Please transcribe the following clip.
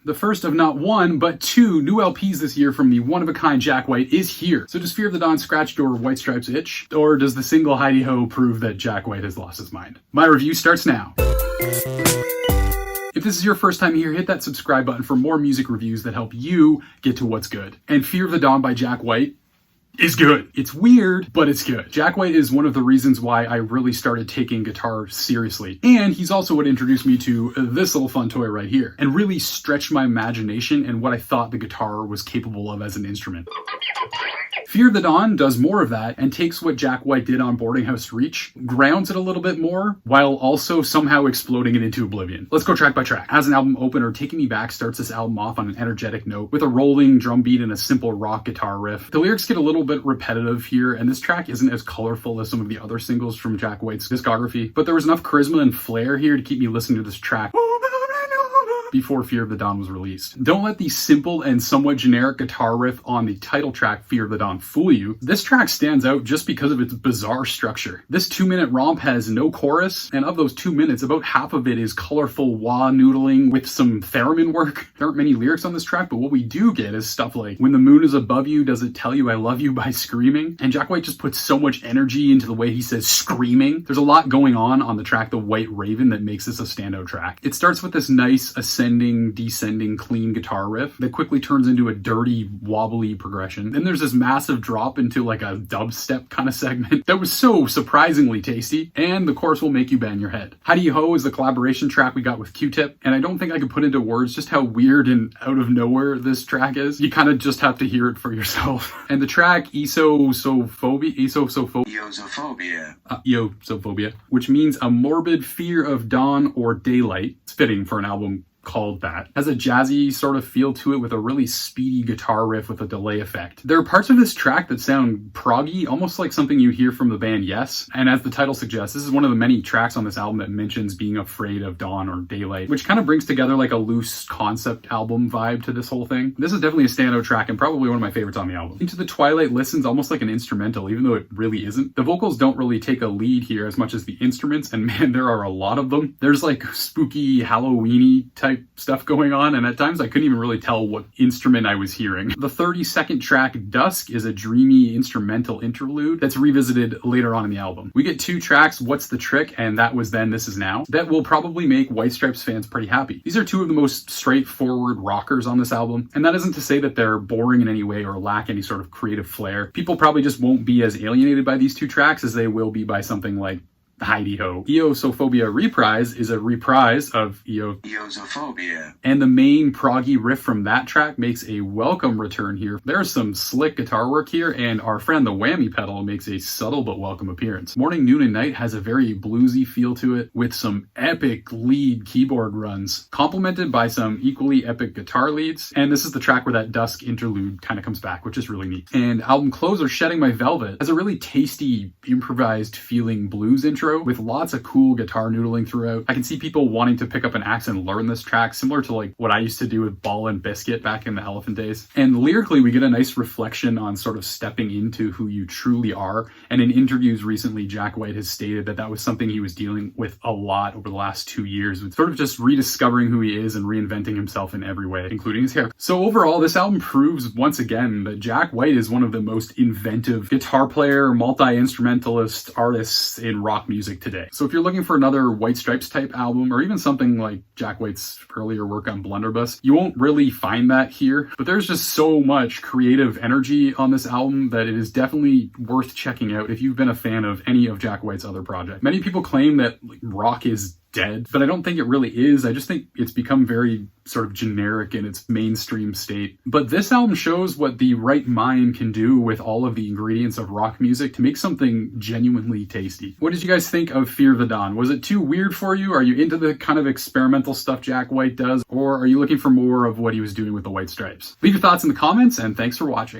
The first of not one, but two new LPs this year from the one-of-a-kind Jack White is here. So does Fear of the Dawn scratch your White Stripes itch? Or does the single Heidi-Ho prove that Jack White has lost his mind? My review starts now. If this is your first time here, hit that subscribe button for more music reviews that help you get to what's good. And Fear of the Dawn by Jack White is good. It's weird, but it's good. Jack White is one of the reasons why I really started taking guitar seriously. And he's also what introduced me to this little fun toy right here and really stretched my imagination and what I thought the guitar was capable of as an instrument. Fear of the Dawn does more of that and takes what Jack White did on Boarding House Reach, grounds it a little bit more, while also somehow exploding it into oblivion. Let's go track by track. As an album opener, Taking Me Back starts this album off on an energetic note with a rolling drum beat and a simple rock guitar riff. The lyrics get a little bit repetitive here, and this track isn't as colorful as some of the other singles from Jack White's discography, but there was enough charisma and flair here to keep me listening to this track before Fear of the Dawn was released. Don't let the simple and somewhat generic guitar riff on the title track, Fear of the Dawn, fool you. This track stands out just because of its bizarre structure. This 2-minute romp has no chorus, and of those 2 minutes, about half of it is colorful wah noodling with some theremin work. There aren't many lyrics on this track, but what we do get is stuff like, when the moon is above you, does it tell you I love you by screaming? And Jack White just puts so much energy into the way he says screaming. There's a lot going on the track The White Raven that makes this a standout track. It starts with this nice ascending, descending, clean guitar riff that quickly turns into a dirty, wobbly progression. Then there's this massive drop into like a dubstep kind of segment that was so surprisingly tasty, and the chorus will make you bang your head. Heidi-Ho is the collaboration track we got with Q-Tip, and I don't think I could put into words just how weird and out of nowhere this track is. You kind of just have to hear it for yourself. And the track Eosophobia, which means a morbid fear of dawn or daylight. It's fitting for an album called that. Has a jazzy sort of feel to it with a really speedy guitar riff with a delay effect. There are parts of this track that sound proggy, almost like something you hear from the band Yes. And as the title suggests, this is one of the many tracks on this album that mentions being afraid of dawn or daylight, which kind of brings together like a loose concept album vibe to this whole thing. This is definitely a standout track and probably one of my favorites on the album. Into the Twilight listens almost like an instrumental, even though it really isn't. The vocals don't really take a lead here as much as the instruments, and man, there are a lot of them. There's like spooky Halloween-y type stuff going on, and at times I couldn't even really tell what instrument I was hearing. The 30-second track Dusk is a dreamy instrumental interlude that's revisited later on in the album. We get two tracks, What's the Trick and That Was Then, This Is Now, that will probably make White Stripes fans pretty happy. These are two of the most straightforward rockers on this album, and that isn't to say that they're boring in any way or lack any sort of creative flair. People probably just won't be as alienated by these two tracks as they will be by something like Heidi-Ho. Eosophobia Reprise is a reprise of Eosophobia, and the main proggy riff from that track makes a welcome return here. There's some slick guitar work here, and our friend the whammy pedal makes a subtle but welcome appearance. Morning, Noon, and Night has a very bluesy feel to it, with some epic lead keyboard runs, complemented by some equally epic guitar leads, and this is the track where that Dusk interlude kind of comes back, which is really neat. And album closer, Shedding My Velvet, has a really tasty, improvised feeling blues intro with lots of cool guitar noodling throughout. I can see people wanting to pick up an axe and learn this track, similar to like what I used to do with Ball and Biscuit back in the Elephant days. And lyrically, we get a nice reflection on sort of stepping into who you truly are. And in interviews recently, Jack White has stated that that was something he was dealing with a lot over the last 2 years, with sort of just rediscovering who he is and reinventing himself in every way, including his hair. So overall, this album proves once again that Jack White is one of the most inventive guitar player, multi-instrumentalist artists in rock music today. So if you're looking for another White Stripes type album, or even something like Jack White's earlier work on Blunderbuss, you won't really find that here, but there's just so much creative energy on this album that it is definitely worth checking out if you've been a fan of any of Jack White's other projects. Many people claim that rock is dead, but I don't think it really is. I just think it's become very sort of generic in its mainstream state. But this album shows what the right mind can do with all of the ingredients of rock music to make something genuinely tasty. What did you guys think of Fear of the Dawn? Was it too weird for you? Are you into the kind of experimental stuff Jack White does? Or are you looking for more of what he was doing with the White Stripes? Leave your thoughts in the comments, and thanks for watching.